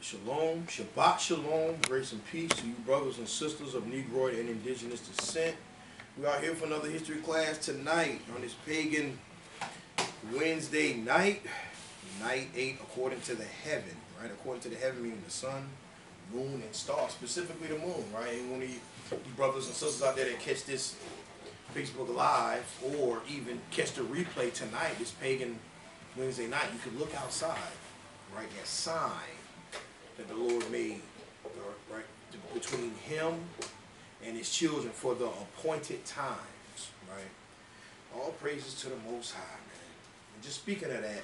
Shalom, Shabbat Shalom, grace and peace to you brothers and sisters of Negroid and indigenous descent. We are here for another history class tonight on this pagan Wednesday night, night 8 according to the heaven, right? According to the heaven meaning the sun, moon, and stars, specifically the moon, right? And one of you brothers and sisters out there that catch this Facebook Live or even catch the replay tonight, this pagan Wednesday night, you can look outside, right? That sign that the Lord made, right, between him and his children for the appointed times, right? All praises to the Most High, man. And just speaking of that,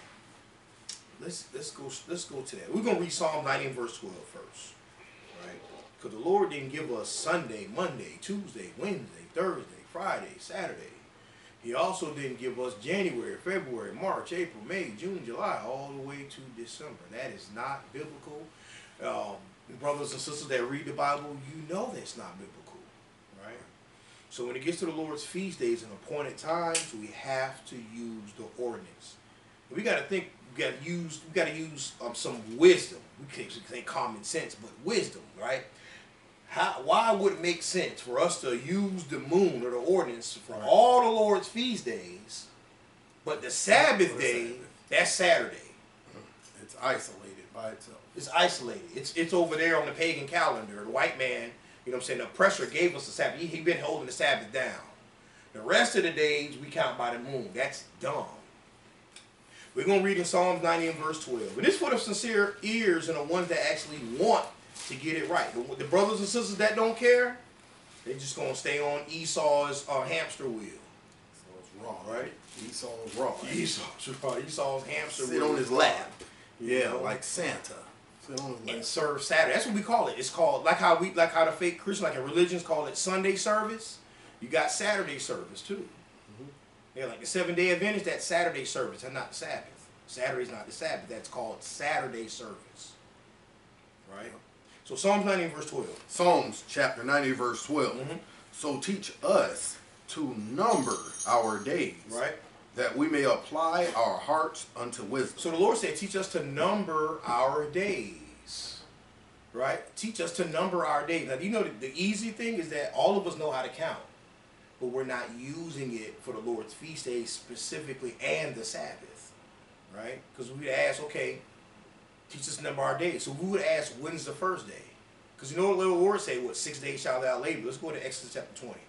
let's go to that. We're gonna read Psalm 90 verse 12 first, right? Because the Lord didn't give us Sunday, Monday, Tuesday, Wednesday, Thursday, Friday, Saturday. He also didn't give us January, February, March, April, May, June, July, all the way to December. That is not biblical. Brothers and sisters that read the Bible, you know that's not biblical, right? So when it gets to the Lord's feast days and appointed times, we have to use the ordinance. We got to think. We got to use some wisdom. We can't say common sense, but wisdom, right? Why would it make sense for us to use the moon or the ordinance for all the Lord's feast days, but the Sabbath day, that's Saturday? It's isolated by itself. It's isolated. It's over there on the pagan calendar. The white man, you know what I'm saying, the oppressor gave us the Sabbath. He been holding the Sabbath down. The rest of the days we count by the moon. That's dumb. We're going to read in Psalms 90 and verse 12. And this for the sincere ears and the ones that actually want to get it right. The brothers and sisters that don't care, they're just going to stay on Esau's hamster wheel. So it's wrong, right? Esau's wrong. Esau's hamster wheel. Sit on his lap. Yeah, like Santa. Sit on his lap. And serve Saturday. That's what we call it. It's called like how the fake Christian, like in religions, call it Sunday service. You got Saturday service too. Yeah, like the 7-day Adventist, that's Saturday service and not the Sabbath. Saturday's not the Sabbath. That's called Saturday service. Right? So Psalms 90 verse 12. Psalms chapter 90 verse 12. So teach us to number our days. Right. That we may apply our hearts unto wisdom. So the Lord said, teach us to number our days. Right? Teach us to number our days. Now, do you know the easy thing is that all of us know how to count, but we're not using it for the Lord's feast days specifically and the Sabbath. Right? Because we would ask, okay, teach us to number our days. So we would ask, when's the first day? Because you know what the Lord say, what, 6 days shall thou labor? Let's go to Exodus chapter 20.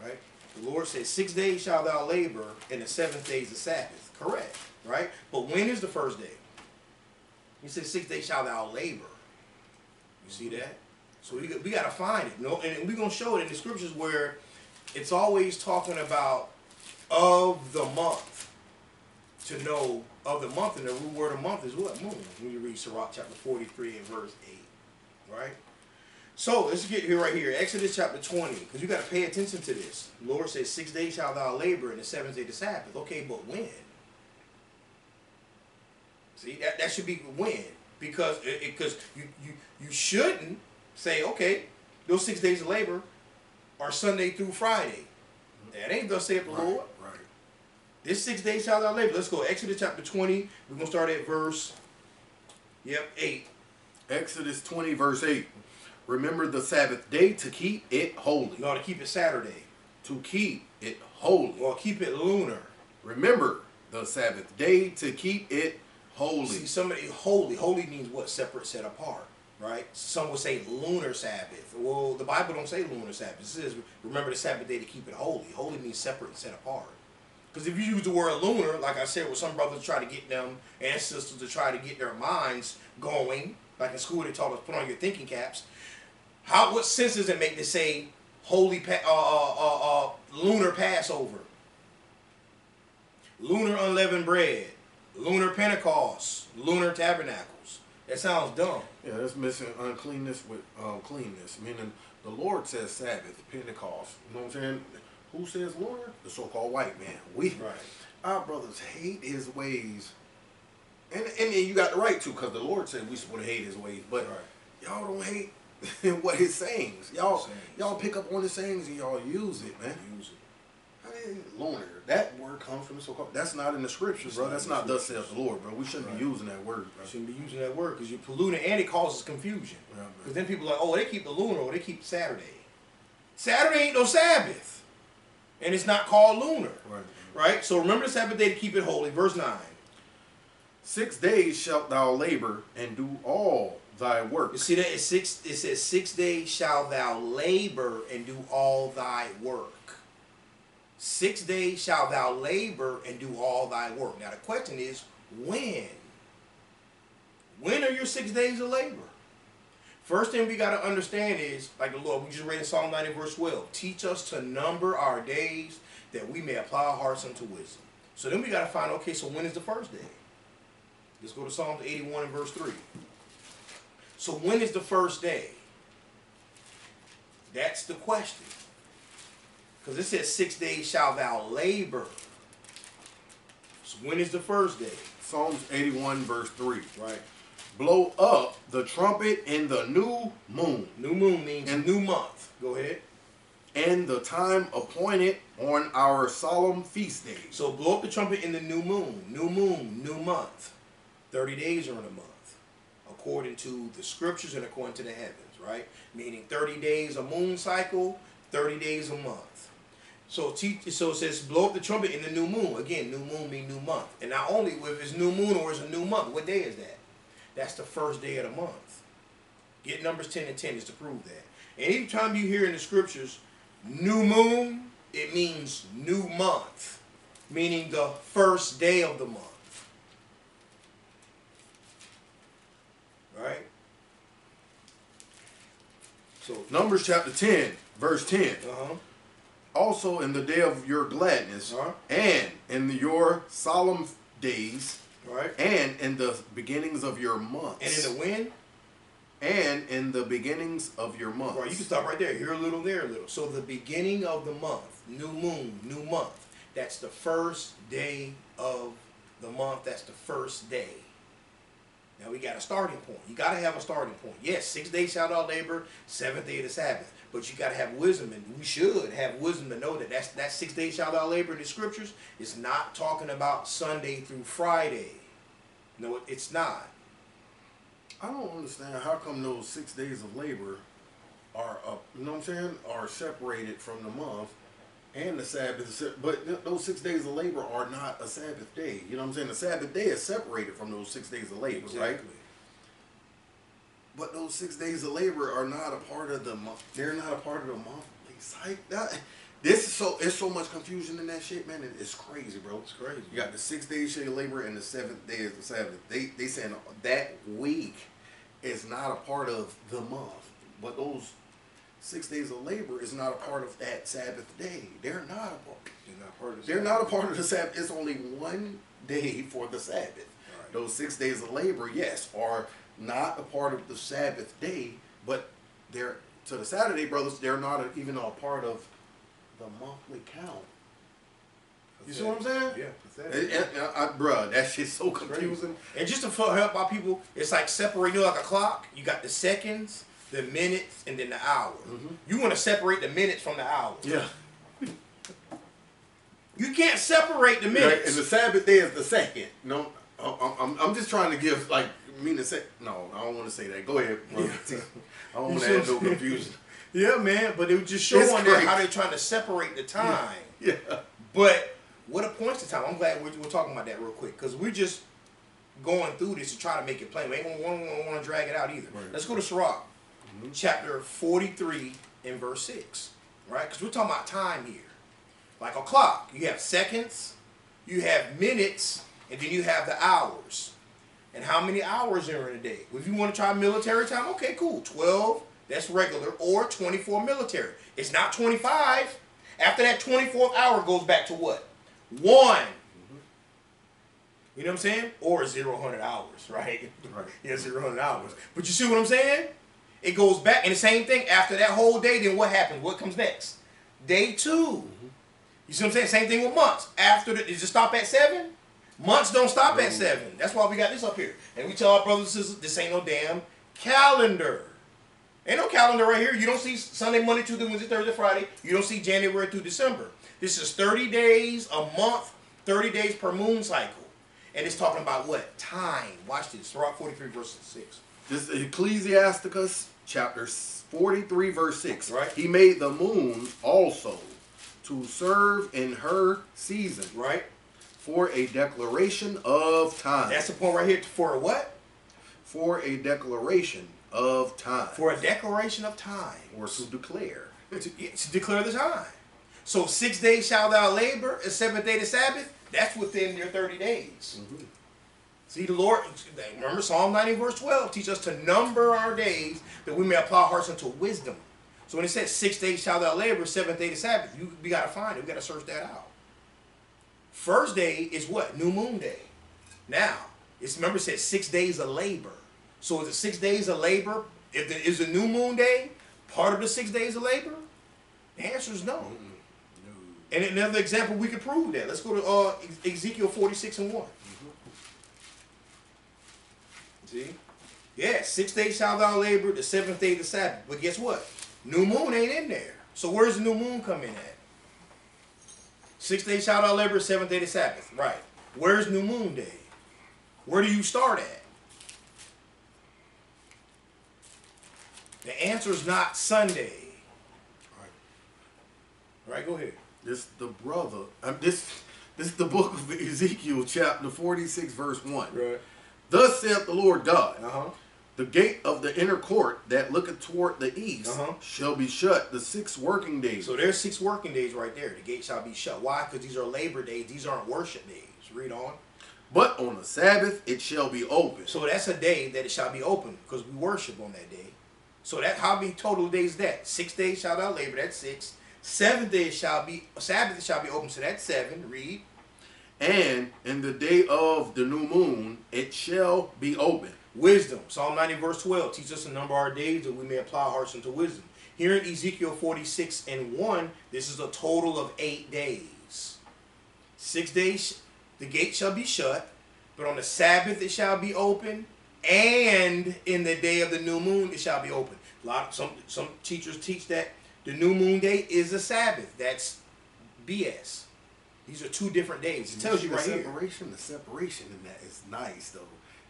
Right? The Lord says, 6 days shall thou labor, and the 7th day is the Sabbath. Correct. Right? But when is the first day? He says, 6 days shall thou labor. You see that? So we got to find it. You know? And we're going to show it in the scriptures where it's always talking about of the month. To know of the month, and the root word of month is what? Moon. When you read Sirach chapter 43 and verse 8. Right? So let's get here right here. Exodus chapter 20. Because you got to pay attention to this. The Lord says, 6 days shall thou labor, and the 7th day the Sabbath. Okay, but when? See, that should be when. Because you shouldn't say, okay, those 6 days of labor are Sunday through Friday. That ain't thus saith the Lord. Right. This 6 days shall thou labor. Let's go. Exodus chapter 20. We're going to start at verse 8. Exodus 20 verse 8. Remember the Sabbath day to keep it holy. No, to keep it Saturday. To keep it holy. Or keep it lunar. Remember the Sabbath day to keep it holy. See, somebody holy. Holy means what? Separate, set apart. Right? Some would say lunar Sabbath. Well, the Bible don't say lunar Sabbath. It says remember the Sabbath day to keep it holy. Holy means separate and set apart. Because if you use the word lunar, like I said, with some brothers try to get them and sisters to try to get their minds going, like in school they taught us put on your thinking caps. What sense does it make to say holy lunar Passover, lunar unleavened bread, lunar Pentecost, lunar tabernacles? That sounds dumb. Yeah, that's missing uncleanness with cleanness. Meaning the Lord says Sabbath, Pentecost. You know what I'm saying? Who says lunar? The so-called white man. Our brothers hate his ways. And you got the right to, because the Lord said we supposed to hate his ways. But y'all don't hate what his sayings. Y'all pick up on his sayings and y'all use it, man. Use it. Lunar. That word comes from the so-called. That's not in the scriptures, bro. That's not thus saith the Lord, bro. We shouldn't be using that word, bro. You shouldn't be using that word because you're polluting and it causes confusion. Because then people are like, oh, they keep the lunar or they keep Saturday. Saturday ain't no Sabbath. And it's not called lunar. Right? So remember the Sabbath day to keep it holy. Verse 9. 6 days shalt thou labor and do all thy work. You see that? It says 6 days shalt thou labor and do all thy work. 6 days shalt thou labor and do all thy work. Now the question is, when? When are your 6 days of labor? First thing we got to understand is, like the Lord, we just read in Psalm 90 verse 12, teach us to number our days that we may apply our hearts unto wisdom. So then we got to find, okay, so when is the first day? Let's go to Psalm 81 and verse 3. So when is the first day? That's the question. Because it says 6 days shalt thou labor. So when is the first day? Psalms 81 verse 3. Right. Blow up the trumpet in the new moon. New moon means new month. Go ahead. And the time appointed on our solemn feast days. So blow up the trumpet in the new moon. New moon, new month. 30 days are in a month. According to the scriptures and according to the heavens, right? Meaning 30 days a moon cycle, 30 days a month. So it says blow up the trumpet in the new moon. Again, new moon means new month. And not only if it's new moon or it's a new month, what day is that? That's the first day of the month. Get Numbers 10 and 10 is to prove that. And anytime you hear in the scriptures new moon, it means new month, meaning the first day of the month. Right? So Numbers chapter 10, verse 10. Uh-huh. Also in the day of your gladness, and in your solemn days, right, and in the beginnings of your months. And in the when? And in the beginnings of your months. Right, you can stop right there. Here a little, there a little. So the beginning of the month, new moon, new month. That's the first day of the month. That's the first day. Now we got a starting point. You got to have a starting point. Yes, 6 days shalt thou labor, 7th day of the Sabbath. But you got to have wisdom, and we should have wisdom to know that that 6 days shalt thou labor in the scriptures is not talking about Sunday through Friday. No, it's not. I don't understand how come those 6 days of labor are, you know what I'm saying, are separated from the month and the Sabbath, but those 6 days of labor are not a Sabbath day. You know what I'm saying? The Sabbath day is separated from those 6 days of labor, right? But those 6 days of labor are not a part of the month. They're not a part of the monthly cycle. It's so much confusion in that shit, man. It's crazy, bro. It's crazy. You got the 6 days of labor and the 7th day is the Sabbath. They saying that week is not a part of the month, but those 6 days of labor is not a part of that Sabbath day. They're not a part. They're not a part of the Sabbath. It's only one day for the Sabbath. Right. Those 6 days of labor, yes, are not a part of the Sabbath day, but they're to the Saturday brothers. They're not even a part of the monthly count. You see what I'm saying? Yeah. Bruh, that shit's so confusing. And just to help our people, it's like separating like a clock. You got the seconds, the minutes, and then the hours. You want to separate the minutes from the hours. Yeah. You can't separate the minutes. Right. And the Sabbath day is the second. No, I'm just trying to give No, I don't want to say that. Go ahead, bro. I don't want to add no confusion. Yeah, man, but it was just showing that how they're trying to separate the time. Yeah. But what a point to time. I'm glad we're talking about that real quick because we're just going through this to try to make it plain. We ain't want to drag it out either. Right. Let's go to Sirach, chapter 43 and verse 6, right? Because we're talking about time here. Like a clock, you have seconds, you have minutes, and then you have the hours. And how many hours are in a day? If you want to try military time, okay, cool. 12, that's regular, or 24 military. It's not 25. After that 24th hour goes back to what? 1. You know what I'm saying? Or 0-100 hours, right? Yeah, 0-100 hours. But you see what I'm saying? It goes back, and the same thing. After that whole day, then what happens? What comes next? Day 2. You see what I'm saying? Same thing with months. After does it stop at 7? Months don't stop at 7. That's why we got this up here. And we tell our brothers and sisters, this ain't no damn calendar. Ain't no calendar right here. You don't see Sunday, Monday, Tuesday, Wednesday, Thursday, Friday. You don't see January through December. This is 30 days a month, 30 days per moon cycle. And it's talking about what? Time. Watch this. Sirach 43 verse 6. This is Ecclesiasticus chapter 43 verse 6. Right. He made the moon also to serve in her season. Right. For a declaration of time. That's the point right here. For a what? For a declaration of time. For a declaration of time. Or to declare. To declare the time. So 6 days shall thou labor, and 7th day the Sabbath. That's within your 30 days. Mm-hmm. See, the Lord, remember Psalm 90 verse 12, teach us to number our days that we may apply our hearts unto wisdom. So when it says 6 days shall thou labor, 7th day the Sabbath, we got to find it. We got to search that out. First day is what? New moon day. Now, remember it says 6 days of labor. So is it 6 days of labor? Is the new moon day part of the 6 days of labor? The answer is no. Mm-hmm. And another example, we could prove that. Let's go to Ezekiel 46 and 1. See? Yeah, 6 days shall thou labor, the 7th day the Sabbath. But guess what? New moon ain't in there. So where's the new moon come in at? 6 days shall thou labor, 7th day the Sabbath. Right. Where's new moon day? Where do you start at? The answer is not Sunday. Right, go ahead. This the brother. This is the book of Ezekiel, chapter 46, verse 1. Right. Thus saith the Lord God, The gate of the inner court that looketh toward the east shall be shut the 6 working days. So there's 6 working days right there. The gate shall be shut. Why? Because these are labor days. These aren't worship days. Read on. But on the Sabbath it shall be open. So that's a day that it shall be open because we worship on that day. So that how many total days is that? 6 days shall thou labor. That's 6. 7th day shall be Sabbath shall be open. So that's 7. Read. And in the day of the new moon it shall be open. Wisdom. Psalm 90 verse 12. Teach us to number our days that we may apply our hearts unto wisdom. Here in Ezekiel 46 and 1, this is a total of 8 days. 6 days the gate shall be shut, but on the Sabbath it shall be open, and in the day of the new moon it shall be open. Some teachers teach that the new moon day is a Sabbath. That's BS. These are 2 different days. It tells you right here. The separation in that is nice though.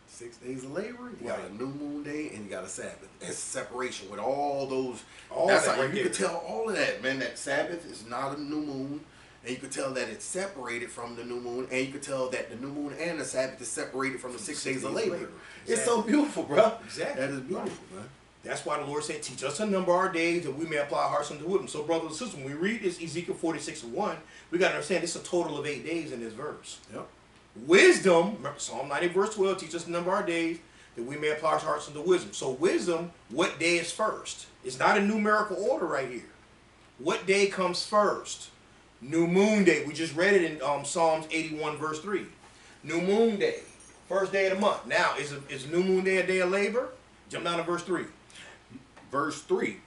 6 days of labor, you got a new moon day, and you got a Sabbath. It's separation with all those. That's how you could tell all of that, man. That Sabbath is not a new moon, and you could tell that it's separated from the new moon, and you could tell that the new moon and the Sabbath is separated from the 6 days of labor. Exactly. It's so beautiful, bro. Exactly. That is beautiful, man. That's why the Lord said, teach us to number our days that we may apply our hearts unto wisdom. So, brothers and sisters, when we read this Ezekiel 46 and 1, we got to understand it's a total of 8 days in this verse. Yep. Wisdom, remember Psalm 90 verse 12, teach us to number our days that we may apply our hearts unto wisdom. So wisdom, what day is first? It's not a numerical order right here. What day comes first? New moon day. We just read it in Psalms 81 verse 3. New moon day. First day of the month. Now, is new moon day a day of labor? Jump down to verse 3. Verse 3.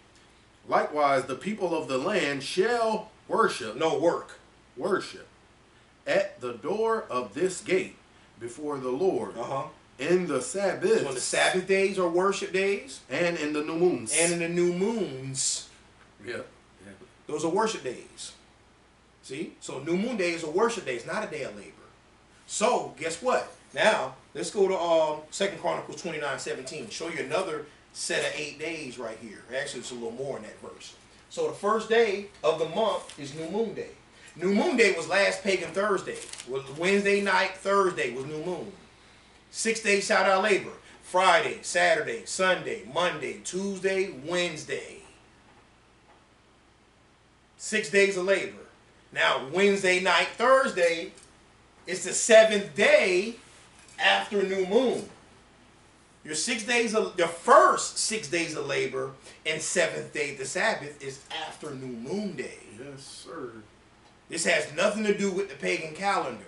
Likewise, the people of the land shall worship. No, work. Worship. At the door of this gate before the Lord. In the Sabbath. So on the Sabbath days are worship days. And in the new moons. And in the new moons. Yeah. Those are worship days. See? So new moon day is a worship day. It's not a day of labor. So, guess what? Now, let's go to 2 Chronicles 29:17. Show you another set of 8 days right here. Actually, it's a little more in that verse. So the first day of the month is new moon day. New moon day was last pagan Thursday. Was Wednesday night, Thursday was new moon. 6 days shall thou labor. Friday, Saturday, Sunday, Monday, Tuesday, Wednesday. 6 days of labor. Now, Wednesday night, Thursday, it's the 7th day after new moon. Your 6 days of the first 6 days of labor and 7th day, the Sabbath, is after new moon day. Yes, sir. This has nothing to do with the pagan calendar.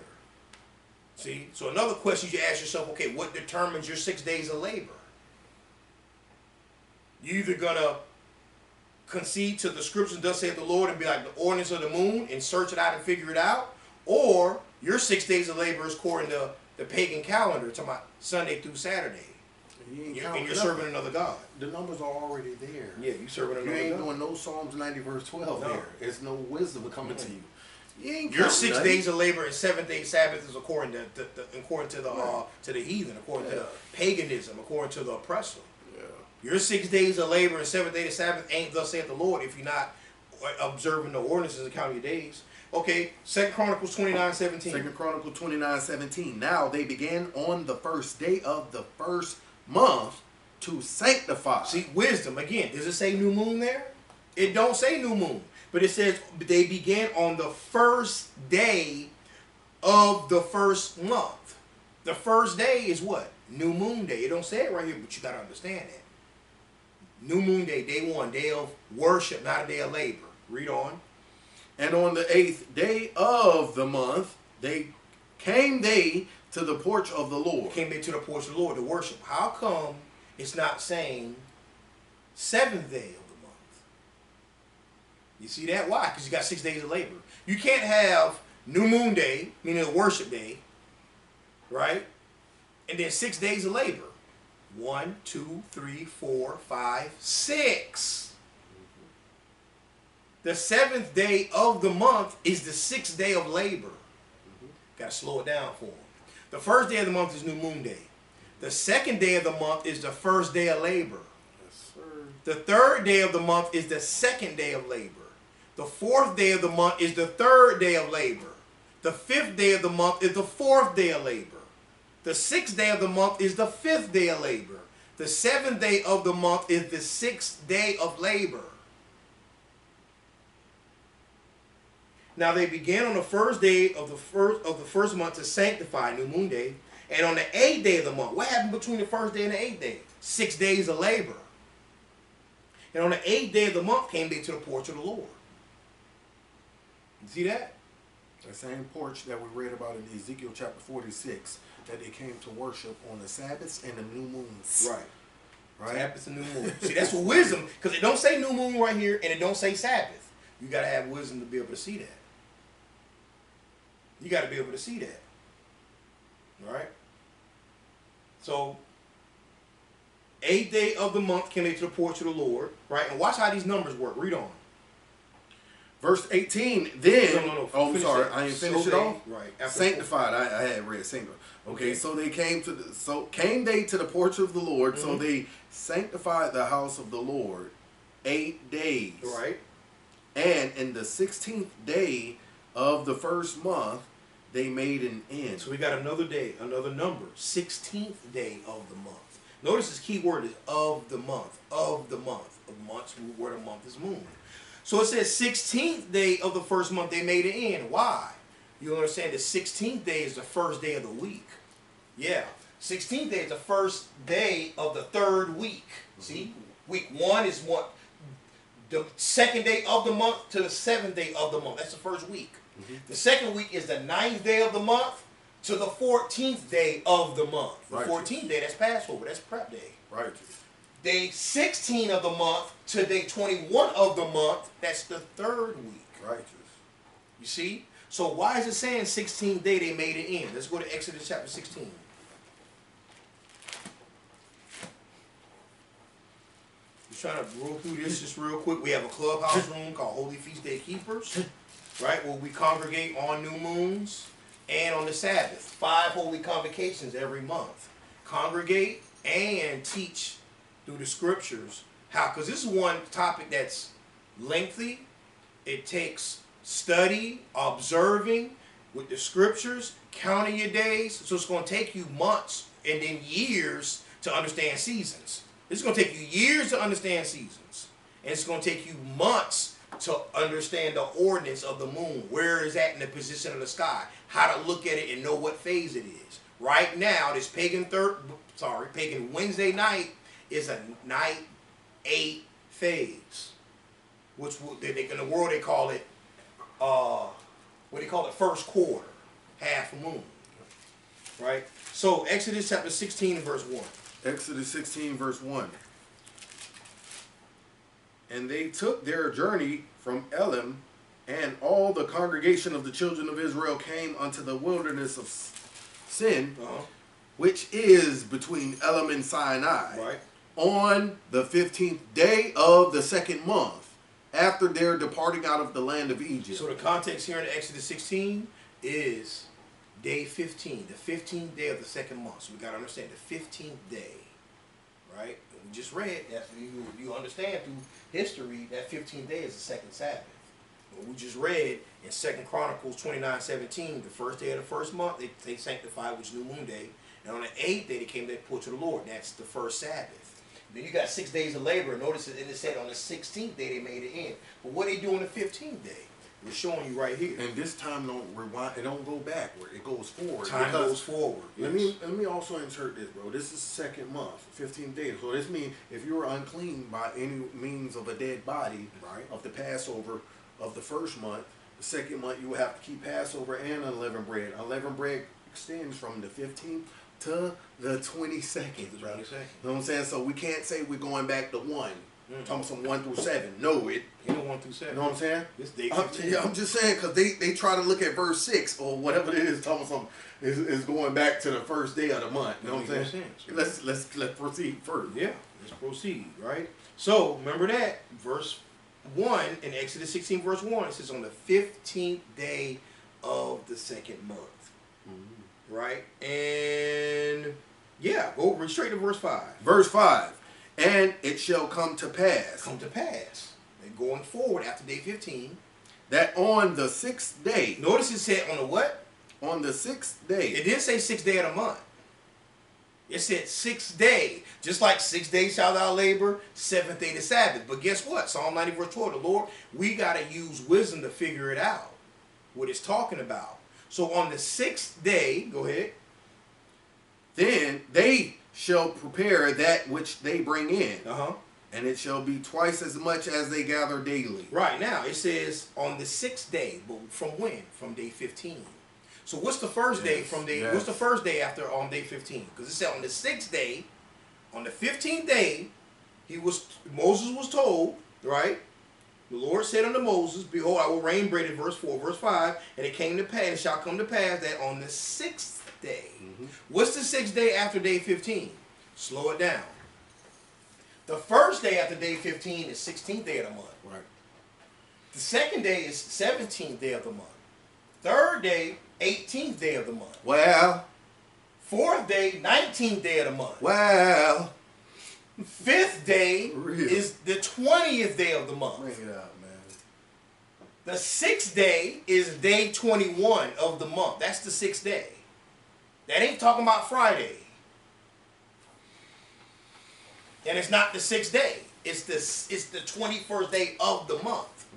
See? So another question you ask yourself, okay, what determines your 6 days of labor? You're either going to concede to the scriptures, thus saith the Lord, and be like the ordinance of the moon and search it out and figure it out, or your 6 days of labor is according to the pagan calendar, talking about Sunday through Saturday. And you're serving another God. The numbers are already there. Yeah, you're serving another God. You ain't doing no Psalms 90 verse 12 there. There's no wisdom coming to you. Your 6 days of labor and 7-day Sabbath is according to the heathen, according to paganism, according to the oppressor. Yeah. Your 6 days of labor and 7-day Sabbath ain't thus saith the Lord if you're not observing the ordinances and counting your days. Okay, 2 Chronicles 29:17. 2 Chronicles 29:17. Now they began on the first day of the first month to sanctify. See, wisdom, again, does it say new moon there? It don't say new moon. But it says they began on the first day of the first month. The first day is what? New moon day. It don't say it right here, but you got to understand that. New moon day, day one, day of worship, not a day of labor. Read on. And on the 8th day of the month, came to the porch of the Lord. Came they to the porch of the Lord to worship. How come it's not saying 7th day of the month? You see that? Why? Because you got 6 days of labor. You can't have new moon day, meaning a worship day, right? And then 6 days of labor. 1, 2, 3, 4, 5, 6. The 7th day of the month is the 6th day of labor. Got to slow it down for them. The first day of the month is new moon day. The second day of the month is the first day of labor. Yes, sir. The third day of the month is the second day of labor. The fourth day of the month is the third day of labor. The fifth day of the month is the fourth day of labor. The sixth day of the month is the fifth day of labor. The seventh day of the month is the sixth day of labor. Now they began on the first day of the first month to sanctify new moon day, and on the 8th day of the month. What happened between the first day and the 8th day? 6 days of labor. And on the 8th day of the month came they to the porch of the Lord. You see that? The same porch that we read about in Ezekiel chapter 46, that they came to worship on the Sabbaths and the new moons. Right. Sabbaths and new moon. See, that's what wisdom, because it don't say new moon right here, and it don't say Sabbath. You got to have wisdom to be able to see that. You got to be able to see that. Right? So, 8th day of the month came they to the porch of the Lord. Right? And watch how these numbers work. Read on. Verse 18, then... No. Oh, I'm sorry. I ain't finished it off? Right. Sanctified. I had read singular. Okay, so they came to came they to the porch of the Lord, so they sanctified the house of the Lord 8 days. Right. And in the 16th day of the first month, they made an end. So we got another day, another number. 16th day of the month. Notice this key word is of the month. Of the month. Of months, where the month is moon. So it says 16th day of the first month they made an end. Why? You understand the 16th day is the first day of the week. Yeah. 16th day is the first day of the third week. See? Week 1 is what? The second day of the month to the 7th day of the month. That's the first week. The second week is the 9th day of the month to the 14th day of the month. The 14th day, that's Passover. That's prep day. Right. Day 16 of the month to day 21 of the month, that's the third week. Righteous. You see? So why is it saying 16th day they made it in? Let's go to Exodus chapter 16. Just trying to roll through this just real quick. We have a clubhouse room called Holy Feast Day Keepers, right? Where we congregate on new moons and on the Sabbath. 5 holy convocations every month. Congregate and teach through the scriptures. How? Because this is one topic that's lengthy. It takes study, observing with the scriptures, counting your days. So it's going to take you months and then years to understand seasons. It's going to take you years to understand seasons. And it's going to take you months to understand the ordinance of the moon. Where is that in the position of the sky? How to look at it and know what phase it is. Right now, this pagan Wednesday night is a night 8 phase. Which in the world they call it, what do you call it? First quarter, half moon. Right? So Exodus chapter 16 verse 1. Exodus 16 verse 1. And they took their journey from Elim, and all the congregation of the children of Israel came unto the wilderness of Sin, which is between Elim and Sinai, right, on the 15th day of the second month, after their departing out of the land of Egypt. So the context here in Exodus 16 is day 15, the 15th day of the second month. So we got to understand the 15th day, right? And we just read that you understand through history that 15th day is the second Sabbath. What we just read in 2 Chronicles 29:17, the first day of the first month they sanctified, which is New Moon Day, and on the 8th day they came to put to the Lord. That's the first Sabbath. Then you got 6 days of labor. Notice it said on the 16th day they made it in. But what they do on the 15th day? We're showing you right here. And this time don't rewind. It don't go backward. It goes forward. Time goes forward. Let me also insert this, bro. This is the second month, 15th day. So this means if you were unclean by any means of a dead body, right, of the Passover of the first month, the second month you will have to keep Passover and unleavened bread. Unleavened bread extends from the 15th to the 22nd. Bro. You know what I'm saying? So we can't say we're going back to 1. Talking from 1 through 7. No, it. You know 1 through 7. You know what I'm saying? This day 15. I'm just saying because they try to look at verse 6 or whatever it is. Talking from is going back to the first day of the month. You know what I'm saying? Let's proceed further. Yeah, let's proceed. Right. So remember that verse 1 in Exodus 16 verse 1. It says on the 15th day of the second month. Right, and yeah, go straight to verse 5. Verse 5. And it shall come to pass. Come to pass. And going forward after day 15. That on the 6th day. Notice it said on the what? On the 6th day. It didn't say 6th day of the month. It said 6th day. Just like 6 days shall thou labor, 7th day the Sabbath. But guess what? Psalm 90 verse 12. The Lord, we got to use wisdom to figure it out. What it's talking about. So on the 6th day, go ahead. Then they shall prepare that which they bring in. And it shall be twice as much as they gather daily. Right, now it says on the 6th day, but from when? From day 15. So what's the first day from day what's the first day after on day 15? Because it said on the 6th day, on the 15th day, Moses was told, right? The Lord said unto Moses, behold, I will rain bread in verse 4, verse 5, and it came to pass, it shall come to pass that on the 6th day. What's the 6th day after day 15? Slow it down. The first day after day 15 is 16th day of the month. Right. The second day is 17th day of the month. Third day, 18th day of the month. Well. Fourth day, 19th day of the month. Well. Fifth day is the 20th day of the month. Bring it out, man. The 6th day is day 21 of the month. That's the 6th day. That ain't talking about Friday. And it's not the 6th day. It's the 21st day of the month.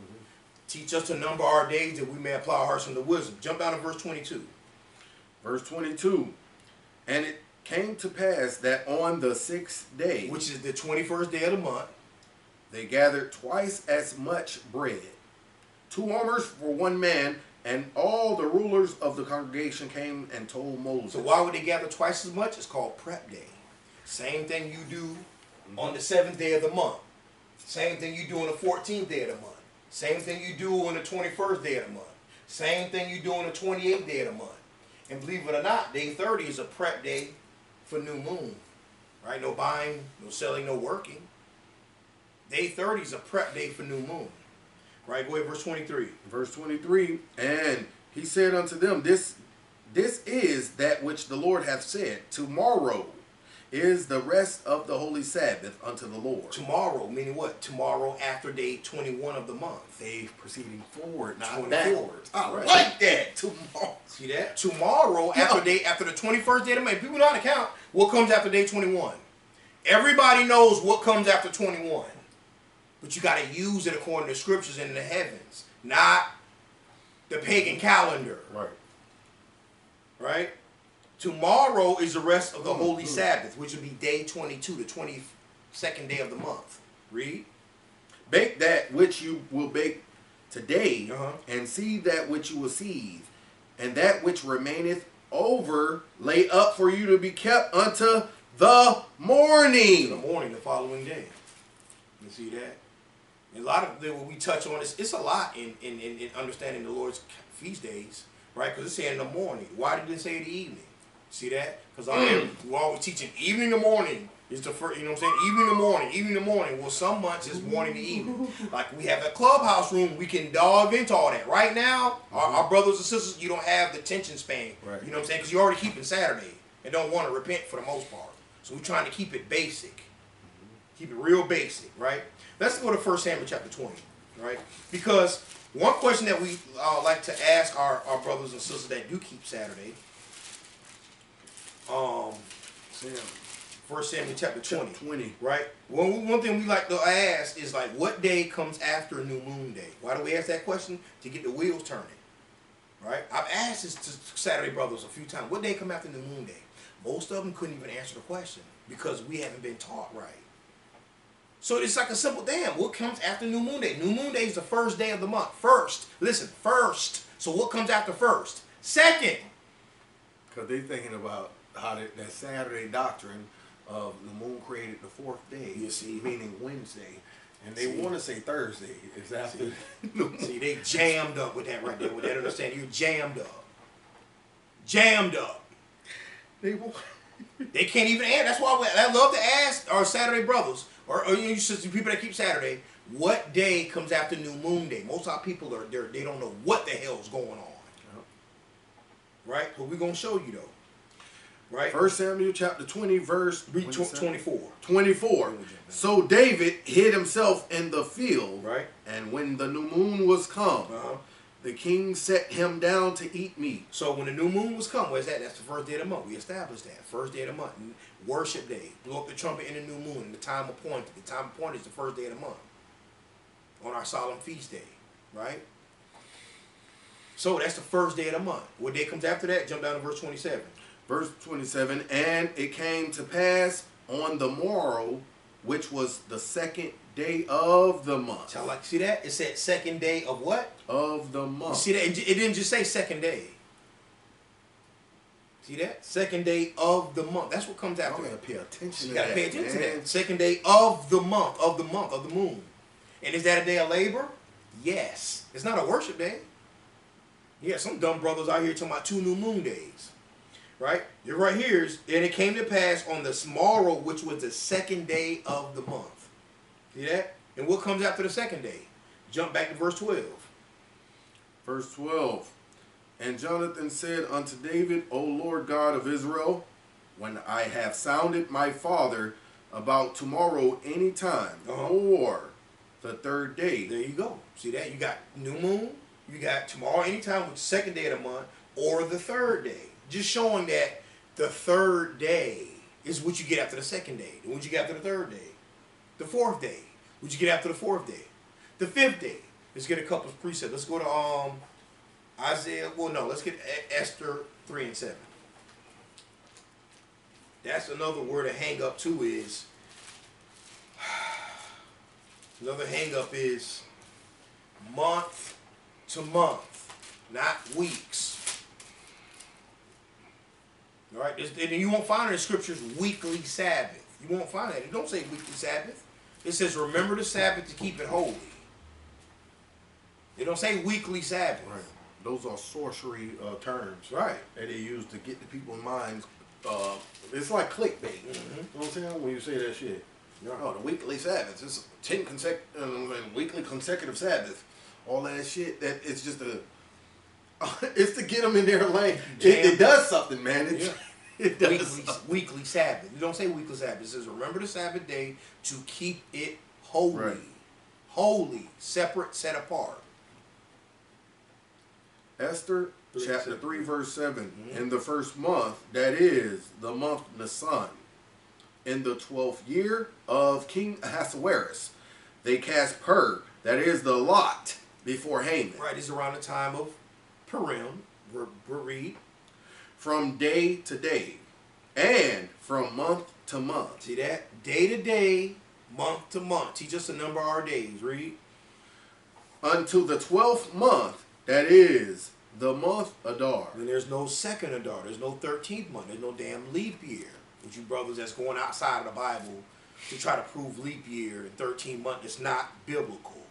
Teach us to number our days that we may apply our hearts unto wisdom. Jump down to verse 22. Verse 22. And it came to pass that on the 6th day, which is the 21st day of the month, they gathered twice as much bread, 2 omers for 1 man, and all the rulers of the congregation came and told Moses. So why would they gather twice as much? It's called prep day. Same thing you do on the 7th day of the month. Same thing you do on the 14th day of the month. Same thing you do on the 21st day of the month. Same thing you do on the 28th day of the month. And believe it or not, day 30 is a prep day for new moon. Right? No buying, no selling, no working. Day 30 is a prep day for new moon. Right? Go ahead, verse 23. Verse 23. And he said unto them, This is that which the Lord hath said. Tomorrow is the rest of the holy Sabbath unto the Lord. Tomorrow, meaning what? Tomorrow after day 21 of the month. Day proceeding forward, not 24. backwards. I Right. like that. Tomorrow. See that? Tomorrow, after the 21st day of the month. People know how to count. What comes after day 21? Everybody knows what comes after 21. But you got to use it according to scriptures in the heavens. Not the pagan calendar. Right. Right? Tomorrow is the rest of the holy Sabbath, which will be day 22, the 22nd day of the month. Read. Bake that which you will bake today, and seethe that which you will seethe, and that which remaineth over lay up for you to be kept unto the morning. The morning, the following day. You see that? And a lot of what we touch on is it's a lot in understanding the Lord's feast days, right? Because it's saying in the morning. Why did it say the evening? See that? Because we're always teaching evening to morning. It's the first, you know what I'm saying? Evening to morning. Well, some months it's morning to evening. Like we have a clubhouse room, we can dive into all that. Right now, our brothers and sisters, you don't have the attention span. Right. You know what I'm saying? Because you're already keeping Saturday and don't want to repent for the most part. So we're trying to keep it basic. Keep it real basic, right? Let's go to 1 Samuel chapter 20, right? Because one question that we like to ask our brothers and sisters that do keep Saturday, 1 Samuel chapter 20. Right? One thing we like to ask is like, what day comes after New Moon Day? Why do we ask that question? To get the wheels turning. Right? I've asked this to Saturday brothers a few times. What day come after New Moon Day? Most of them couldn't even answer the question because we haven't been taught right. So it's like a simple damn. What comes after New Moon Day? New Moon Day is the first day of the month. First. Listen, first. So what comes after first? Second. Because they're thinking about how that Saturday doctrine of the moon created the fourth day, you see, meaning Wednesday, and they want to say Thursday. Is after. See, they jammed up with that right there. With that understanding, you're jammed up. Jammed up. They can't even answer. That's why I love to ask our Saturday brothers or you sister people that keep Saturday. What day comes after New Moon Day? Most of our people they don't know what the hell's going on. Right? But we're gonna show you though. Right? 1 Samuel chapter 20, verse 24. 24. So David hid himself in the field, right? And when the new moon was come, the king set him down to eat meat. So when the new moon was come, where's that? That's the first day of the month. We established that. First day of the month. Worship day. Blow up the trumpet in the new moon. The time appointed. The time appointed is the first day of the month. On our solemn feast day. Right? So that's the first day of the month. What day comes after that? Jump down to verse 27. Verse 27, and it came to pass on the morrow, which was the second day of the month. So like, see that? It said second day of what? Of the month. You see that? It didn't just say second day. See that? Second day of the month. That's what comes after. You gotta pay attention. You gotta pay attention to that. Second day of the month, of the moon. And is that a day of labor? Yes. It's not a worship day. Yeah, some dumb brothers out here talking about 2 new moon days. Right? You're right here. And it came to pass on the morrow, which was the second day of the month. See that? And what comes after the second day? Jump back to verse 12. Verse 12. And Jonathan said unto David, O Lord God of Israel, when I have sounded my father about tomorrow any time, or the third day. There you go. See that? You got new moon. You got tomorrow anytime, which is the second day of the month, or the third day. Just showing that the third day is what you get after the second day. And what you get after the third day? The fourth day. What you get after the fourth day? The fifth day. Let's get a couple of precepts. Let's go to Isaiah. Well, no. Let's get Esther 3 and 7. That's another word to hang up too is. Another hang up is month to month, not weeks. All right, and you won't find in the scriptures weekly Sabbath. You won't find that. It don't say weekly Sabbath. It says remember the Sabbath to keep it holy. It don't say weekly Sabbath. Right. Those are sorcery terms. Right. That they use to get the people's minds. It's like clickbait. You know what I'm saying? When you say that shit. Oh, the weekly Sabbath. It's 10 weekly consecutive Sabbath. All that shit. That it's just a. It's to get them in their lane. It does something, man. It does weekly Sabbath. You don't say weekly Sabbath. It says remember the Sabbath day to keep it holy. Right. Holy, separate, set apart. Esther chapter 3 verse 7. In the first month, that is the month Nisan, in the 12th year of King Ahasuerus, they cast Pur, that is the lot, before Haman. Right, it's around the time of Purim, read. From day to day, and from month to month. See that? Day to day, month to month. Teach us the number of our days. Read. Unto the 12th month, that is the month Adar. And there's no second Adar. There's no 13th month. There's no damn leap year. With you brothers that's going outside of the Bible to try to prove leap year and 13 month is not biblical.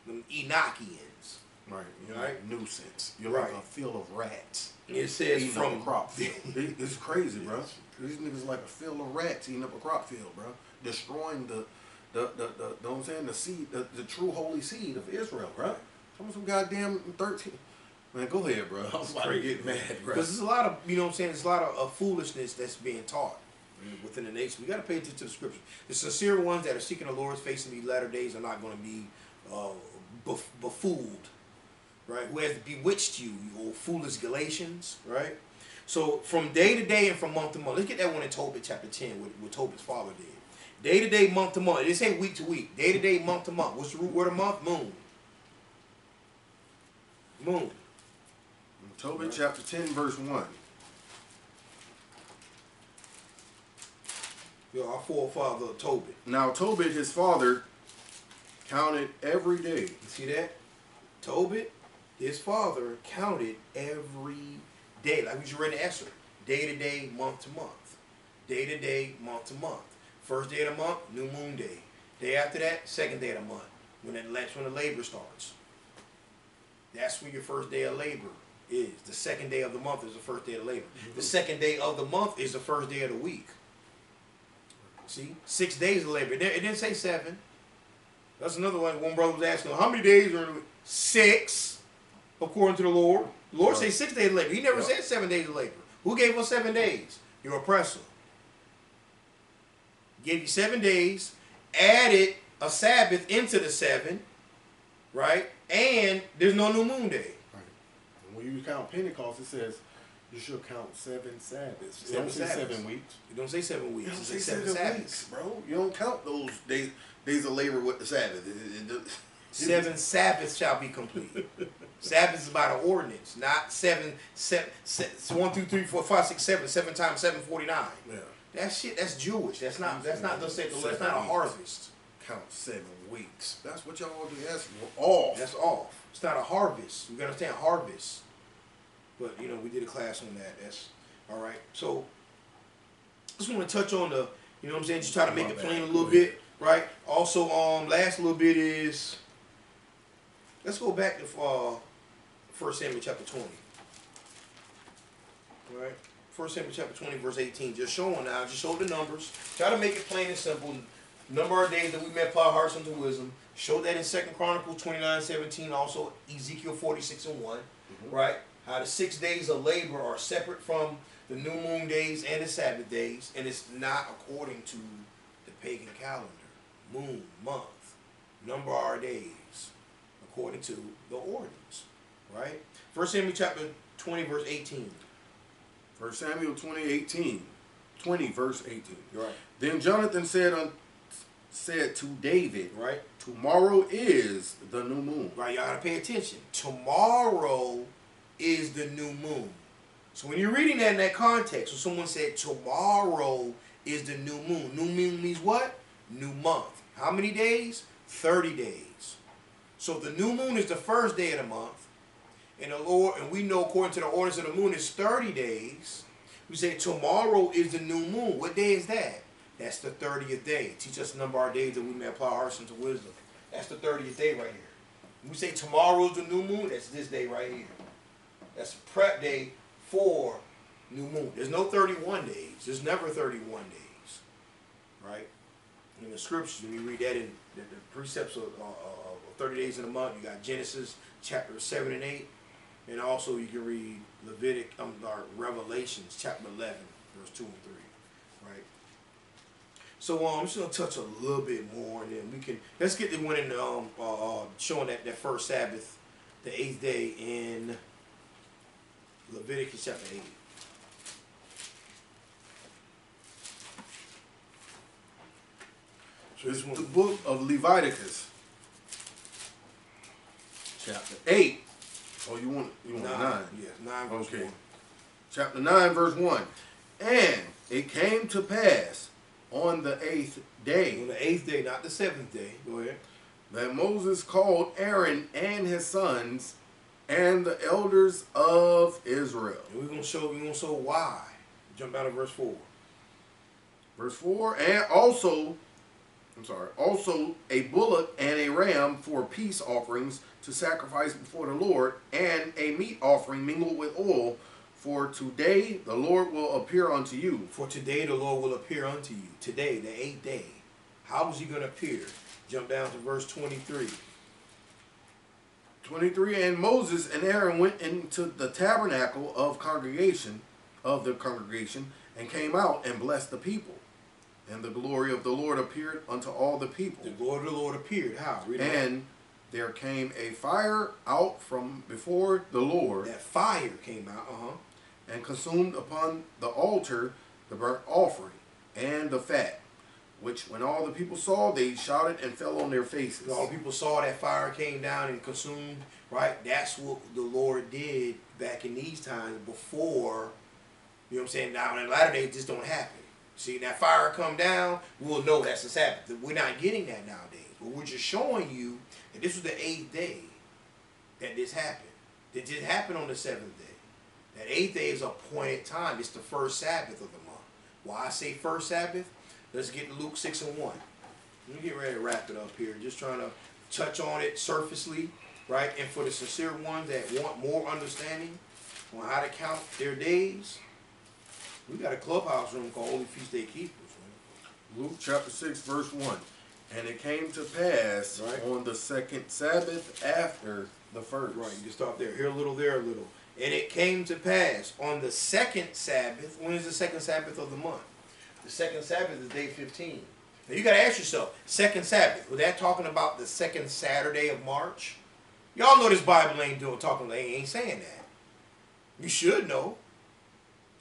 Them Enochians. Right. You're Right? like a nuisance. You're Right. like a field of rats. It says Eating from up a crop field. It's crazy, bro. These niggas like a field of rats eating up a crop field, bro. Destroying the know what I'm saying, the seed, the true holy seed of Israel, bro. Some goddamn 13. Man, go ahead, bro. I was about to get mad, bro. Because there's a lot of, you know what I'm saying, there's a lot of foolishness that's being taught within the nation. We got to pay attention to the scripture. The sincere ones that are seeking the Lord's face in these latter days are not going to be befooled, right? Who has bewitched you, you old foolish Galatians, right? So from day to day and from month to month, let's get that one in Tobit chapter 10, what Tobit's father did. Day to day, month to month. This ain't week to week. Day to day, month to month. What's the root word of month? Moon. Moon. Tobit chapter 10, verse 1. Yo, our forefather Tobit. Now Tobit, his father, counted every day. You see that? Tobit, his father, counted every day. Like we just read in Esther. Day to day, month to month. Day to day, month to month. First day of the month, new moon day. Day after that, second day of the month. That's when the labor starts. That's when your first day of labor is. The second day of the month is the first day of labor. The second day of the month is the first day of the week. See? 6 days of labor. It didn't say 7. That's another one. One brother was asking, how many days are in the week? 6, according to the Lord. The Lord says 6 days of labor. He never said 7 days of labor. Who gave us 7 days? Your oppressor. Gave you 7 days, added a Sabbath into the 7, right? And there's no new moon day. Right. And when you count Pentecost, it says you should count 7 Sabbaths. It don't say Sabbaths. 7 weeks. It don't say 7 weeks. It don't It say says 7 Sabbaths. weeks, bro. You don't count those days of labor with the Sabbath. 7 Sabbaths shall be complete. Sabbath is about an ordinance, not 7, 1, 2, 3, 4, 5, 6, 7, 7 times 7, 49. Yeah. That shit, that's Jewish. That's not the same. That's not a harvest. Count 7 weeks. That's what y'all do. That's off. That's off. It's not a harvest. You gotta understand harvest. But you know, we did a class on that. That's all right. So just want to touch on the, you know what I'm saying, just try to make it plain a little bit, right? Also, last little bit is, let's go back to 1 Samuel chapter 20. All right. 1 Samuel chapter 20, verse 18. Just showing now, just show the numbers. Try to make it plain and simple. Number of days that we may apply our hearts unto wisdom. Show that in 2 Chronicles 29:17. Also Ezekiel 46:1. Right? How the 6 days of labor are separate from the new moon days and the Sabbath days. And it's not according to the pagan calendar. Moon, month, number of our days. According to the ordinance. Right? 1 Samuel chapter 20, verse 18. 1 Samuel 20 verse 18. Right. Then Jonathan said to David, Right. tomorrow is the new moon. Right, y'all gotta pay attention. Tomorrow is the new moon. So when you're reading that in that context, when someone said tomorrow is the new moon means what? New month. How many days? 30 days. So the new moon is the first day of the month. And the Lord, and we know according to the ordinance of the moon is 30 days. We say tomorrow is the new moon. What day is that? That's the 30th day. Teach us the number of our days that we may apply our hearts unto wisdom. That's the 30th day right here. When we say tomorrow is the new moon, that's this day right here. That's prep day for new moon. There's no 31 days. There's never 31 days. Right? In the scriptures, when you read that in the precepts of 30 days in a month, you got Genesis chapter 7 and 8. And also you can read or Revelations chapter 11, verse 2 and 3. Right? So I'm just going to touch a little bit more, and then we can, let's get the one in showing that first Sabbath, the 8th day in Leviticus chapter 8. So it's the book of Leviticus, chapter 8. Oh, you want 9? Yeah, 9 verse okay. 1. Chapter 9, verse 1. And it came to pass on the 8th day. On the 8th day, not the 7th day. Go ahead. That Moses called Aaron and his sons and the elders of Israel. And we're gonna show why. Jump out of verse 4. Verse 4, and also Also a bullock and a ram for peace offerings to sacrifice before the Lord, and a meat offering mingled with oil. For today the Lord will appear unto you. For today the Lord will appear unto you. Today, the 8th day. How was he going to appear? Jump down to verse 23. 23, and Moses and Aaron went into the tabernacle of the congregation, and came out and blessed the people. And the glory of the Lord appeared unto all the people. The glory of the Lord appeared. How? And there came a fire out from before the Lord. That fire came out, and consumed upon the altar the burnt offering and the fat, which when all the people saw, they shouted and fell on their faces. All the people saw that fire came down and consumed, right? That's what the Lord did back in these times before, you know what I'm saying? Now in the latter days, this don't happen. See, that fire come down, we'll know that's the Sabbath. We're not getting that nowadays. But we're just showing you that this was the 8th day that this happened. That did happen on the 7th day. That 8th day is appointed time. It's the first Sabbath of the month. Why I say first Sabbath? Let's get to Luke 6 and 1. Let me get ready to wrap it up here. Just trying to touch on it surfacely, right? And for the sincere ones that want more understanding on how to count their days, we got a clubhouse room called Holy Feast Day Keepers. Right? Luke chapter 6, verse 1. And it came to pass on the second Sabbath after the first. Right, you can start there. Here a little, there a little. And it came to pass on the second Sabbath. When is the second Sabbath of the month? The second Sabbath is day 15. Now you got to ask yourself, second Sabbath, was that talking about the second Saturday of March? Y'all know this Bible ain't ain't saying that. You should know.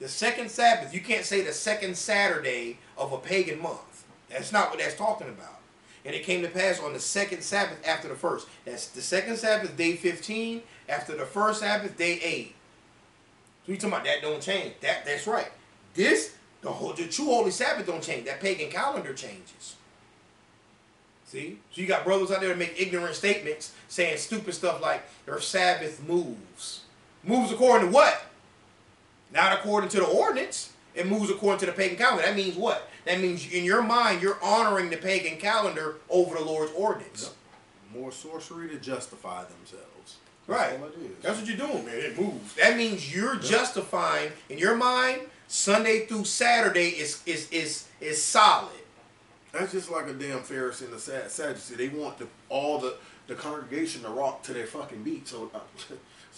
The second Sabbath, you can't say the second Saturday of a pagan month. That's not what that's talking about. And it came to pass on the second Sabbath after the first. That's the second Sabbath, day 15. After the first Sabbath, day 8. So you talking about that don't change. That's right. The true holy Sabbath don't change. That pagan calendar changes. See? So you got brothers out there that make ignorant statements saying stupid stuff like their Sabbath moves. Moves according to what? Not according to the ordinance. It moves according to the pagan calendar. That means what? That means in your mind you're honoring the pagan calendar over the Lord's ordinance. Yep. More sorcery to justify themselves. Right. That's what you're doing, man. It moves. That means you're justifying in your mind Sunday through Saturday is solid. That's just like a damn Pharisee and the Sadducee. They want all the congregation to rock to their fucking beat. So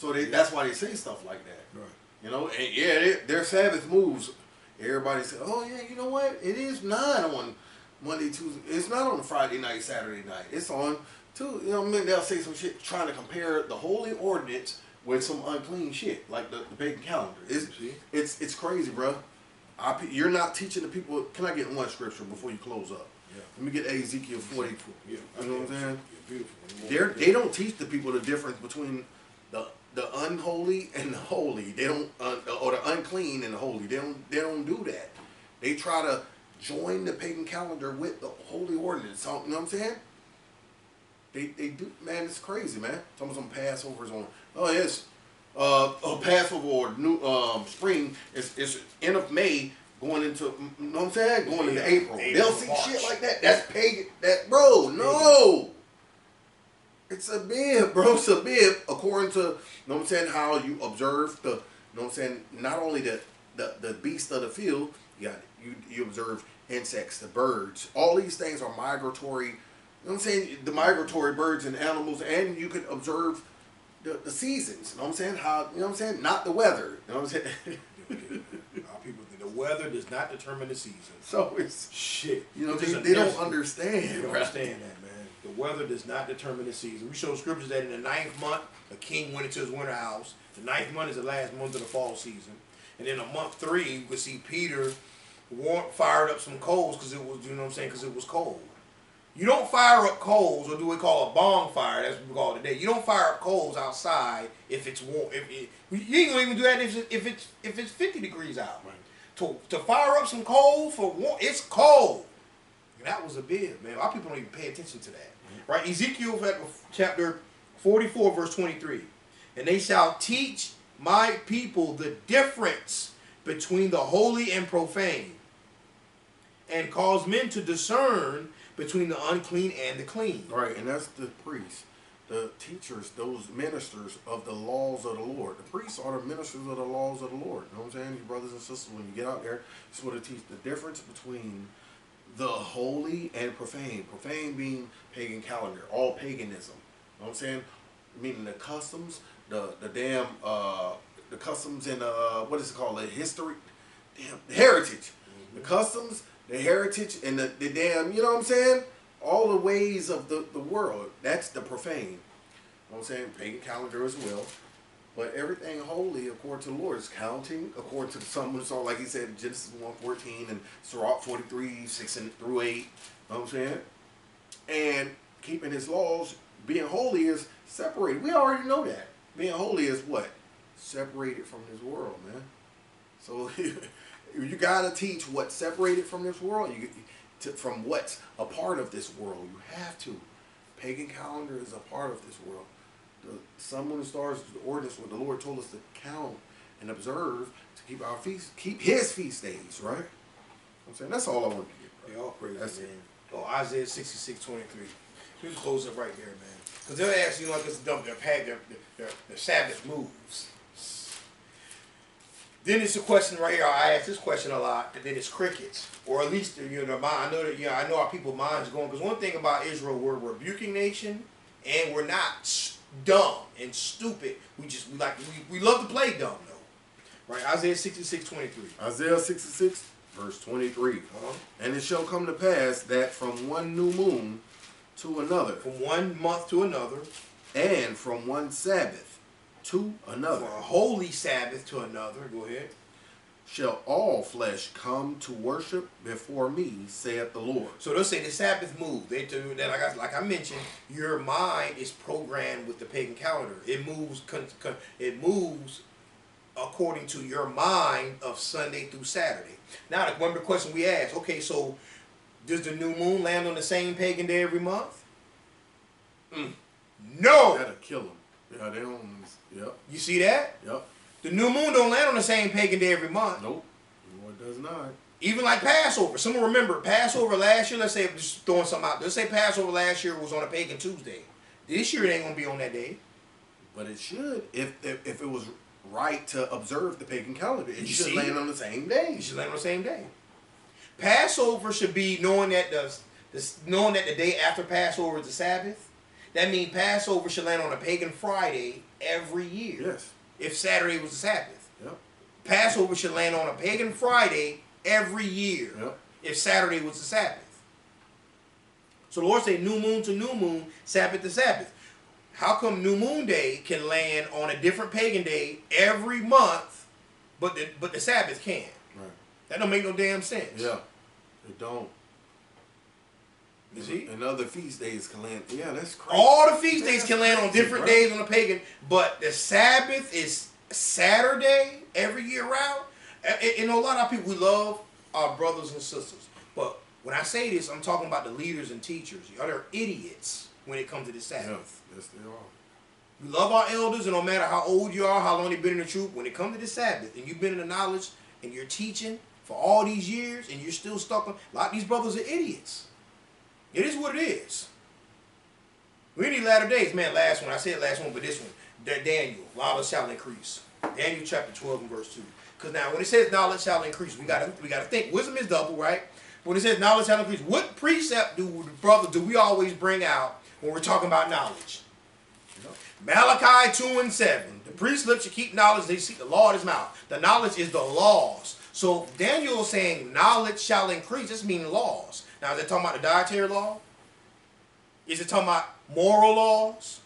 that's why they say stuff like that. Right. You know, and their Sabbath moves. Everybody says, oh yeah, you know what? It is 9 on Monday, Tuesday. It's not on a Friday night, Saturday night. It's on Tuesday. You know, they'll say some shit trying to compare the holy ordinance with some unclean shit, like the pagan calendar. It's crazy, bro. You're not teaching the people. Can I get one scripture before you close up? Yeah. Let me get Ezekiel 40. Yeah. You know what I'm saying? Beautiful. They don't teach the people the difference between the unholy and the holy. They don't, or the unclean and the holy. They don't do that. They try to join the pagan calendar with the holy ordinance. You know what I'm saying? They do, man. It's crazy, man. Some Passovers on. Oh yes, Passover or new spring. It's end of May going into. You know what I'm saying? Going into April. They'll see March. Shit like that. That's pagan. Bro. No. It's a bib, bro. It's a bib. According to, you know what I'm saying, how you observe the, you know what I'm saying, not only the beast of the field, you observe insects, the birds. All these things are migratory. You know what I'm saying? The migratory birds and animals, and you can observe the seasons. You know what I'm saying? How, you know what I'm saying? Not the weather. You know what I'm saying? People think the weather does not determine the season. So it's shit. You know, they don't understand. They don't understand that, man. The weather does not determine the season. We show scriptures that in the 9th month, a king went into his winter house. The 9th month is the last month of the fall season. And then on month 3, you could see Peter fired up some coals because it was, you know what I'm saying, because it was cold. You don't fire up coals, or do we call a bonfire, that's what we call it today. You don't fire up coals outside if it's warm. You ain't gonna even do that if it's 50 degrees out. Right. To fire up some coal for warm, it's cold. And that was a bid, man. A lot of people don't even pay attention to that. Mm-hmm. Right? Ezekiel chapter 44, verse 23. And they shall teach my people the difference between the holy and profane, and cause men to discern between the unclean and the clean. Right, and that's the priests, the teachers, those ministers of the laws of the Lord. The priests are the ministers of the laws of the Lord. You know what I'm saying? Your brothers and sisters, when you get out there, it's what to teach the difference between the holy and profane. Profane being pagan calendar, all paganism. You know what I'm saying? Meaning the customs, the damn the customs and what is it called? The history, damn, the heritage, the customs, the heritage, and the damn, you know what I'm saying? All the ways of the world. That's the profane. You know what I'm saying? Pagan calendar as well. But everything holy, according to the Lord, is counting according to the Psalm, like he said in Genesis 1:14 and Sirach 43, 6 through 8. You know what I'm saying? And keeping his laws, being holy is separated. We already know that. Being holy is what? Separated from this world, man. So you gotta teach what's separated from this world. From what's a part of this world. You have to. Pagan calendar is a part of this world. The sun, moon, and stars is the ordinance what the Lord told us to count and observe to keep our feast, keep his feast days, right? I'm saying that's all I want to get, bro. All praise, man. Oh, Isaiah 66:23. We can close it right there, man. Because they'll ask you like this dump their Sabbath moves. Then it's a question right here. I ask this question a lot, and then it's crickets, or at least you know, I know that I know our people's minds going. Because one thing about Israel, we're a rebuking nation, and we're not dumb and stupid. We love to play dumb though, right? Isaiah 66:23. Isaiah 66 verse 23. And it shall come to pass that from one new moon to another, from one month to another, and from one Sabbath to another, from a holy Sabbath to another. Go ahead. Shall all flesh come to worship before me, saith the Lord. So they'll say the Sabbath move. They do that, like I mentioned. Your mind is programmed with the pagan calendar. It moves. It moves according to your mind of Sunday through Saturday. Now, the one question we ask: okay, so does the new moon land on the same pagan day every month? No. That'll kill them. Yeah, they don't. Yep. You see that? Yep. The new moon don't land on the same pagan day every month. Nope. No, it does not. Even like Passover. Someone remember Passover last year? Let's say, just throwing something out. Let's say Passover last year was on a pagan Tuesday. This year it ain't going to be on that day. But it should. If it was right to observe the pagan calendar. It should land on the same day. It should land on the same day. Passover should be knowing that the day after Passover is the Sabbath. That means Passover should land on a pagan Friday every year. Yes. If Saturday was the Sabbath. Yep. Passover should land on a pagan Friday every year. Yep. If Saturday was the Sabbath. So the Lord said new moon to new moon, Sabbath to Sabbath. How come New Moon Day can land on a different pagan day every month, but the Sabbath can't? Right. That don't make no damn sense. Yeah, it don't. You see? And other feast days can land. Yeah, that's crazy. All the feast days can land on different days on the pagan, but the Sabbath is Saturday every year round. You know, a lot of people, we love our brothers and sisters, but when I say this, I'm talking about the leaders and teachers. Y'all are idiots when it comes to the Sabbath. Yes, they are. We love our elders, and no matter how old you are, how long you've been in the truth, when it comes to the Sabbath, and you've been in the knowledge, and you're teaching for all these years, and you're still stuck on, a lot of these brothers are idiots. It is what it is. We need latter days. Man, last one. I said last one, but this one. Daniel, knowledge shall increase. Daniel chapter 12 and verse 2. Because now when it says knowledge shall increase, we gotta think. Wisdom is double, right? When it says knowledge shall increase, what precept do we always bring out when we're talking about knowledge? Malachi 2 and 7. The precept should keep knowledge. They seek the law of his mouth. The knowledge is the laws. So Daniel is saying knowledge shall increase. This means laws. Now, is it talking about the dietary law? Is it talking about moral laws?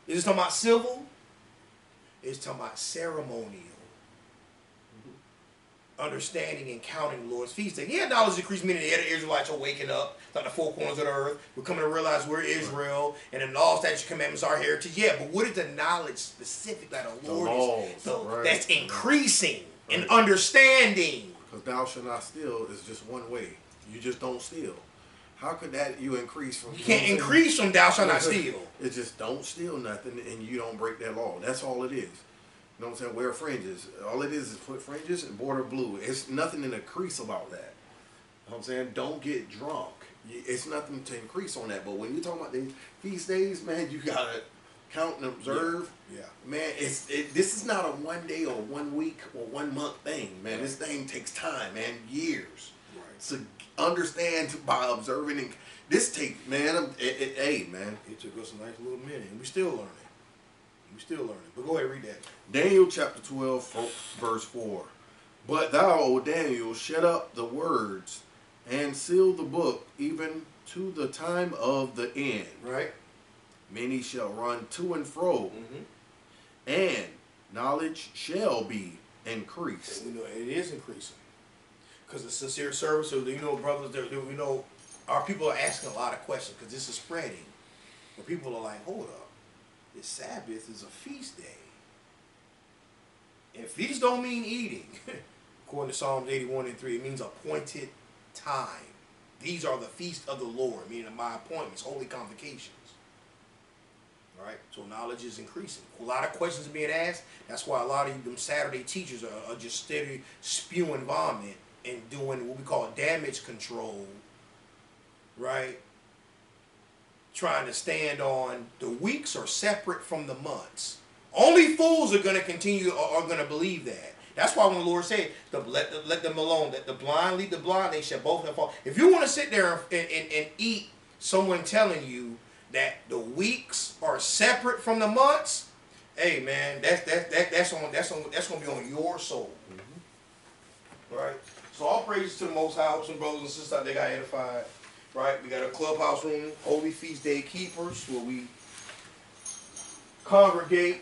Is it talking about civil? It's talking about ceremonial. Understanding and counting the Lord's feast day. Yeah, knowledge increase, meaning the other Israelites are waking up, like the four corners of the earth. We're coming to realize we're Israel, and the law, statutes, commandments are our heritage. Yeah, but what is the knowledge specific that the Lord is? So that's increasing in understanding. Because thou shalt not steal is just one way. You just don't steal. How could that you increase from? You can't increase from thou shalt not steal. It's just don't steal nothing, and you don't break that law. That's all it is. You know what I'm saying? Wear fringes. All it is put fringes and border blue. It's nothing in a crease about that. You know what I'm saying? Don't get drunk. it's nothing to increase on that. But when you're talking about these feast days, man, you gotta count and observe. Yeah. Man, this is not a 1 day or 1 week or 1 month thing, man. Right. This thing takes time, man, years. Right. To understand by observing. And this take, man, hey, man. It took us a nice little minute, and we still learning. We still learning. But go ahead, read that. Daniel chapter 12, verse 4. But thou, O Daniel, shut up the words and seal the book even to the time of the end. Right. Many shall run to and fro, and knowledge shall be increased. You know, it is increasing. Because the sincere service, so you know, brothers, you know, our people are asking a lot of questions because this is spreading. But people are like, hold up, the Sabbath is a feast day. And feast don't mean eating. According to Psalms 81:3, it means appointed time. These are the feasts of the Lord, meaning my appointments, holy convocations. Right? So knowledge is increasing. A lot of questions are being asked. That's why a lot of them Saturday teachers are just steady spewing vomit and doing what we call damage control. Right? Trying to stand on the weeks are separate from the months. Only fools are going to continue or are going to believe that. That's why when the Lord said, let them alone, that the blind lead the blind, they shall both have fall. If you want to sit there and eat someone telling you that the weeks are separate from the months, hey man, that's going to be on your soul. Right? So all praises to the Most High. Some brothers and sisters out there got edified. Right? We got a clubhouse room, Holy Feast Day Keepers, where we congregate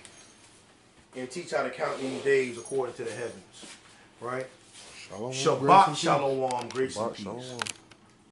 and teach how to count these days according to the heavens. Right? Shalom. Shabbat Shalom, grace and peace. Shalom.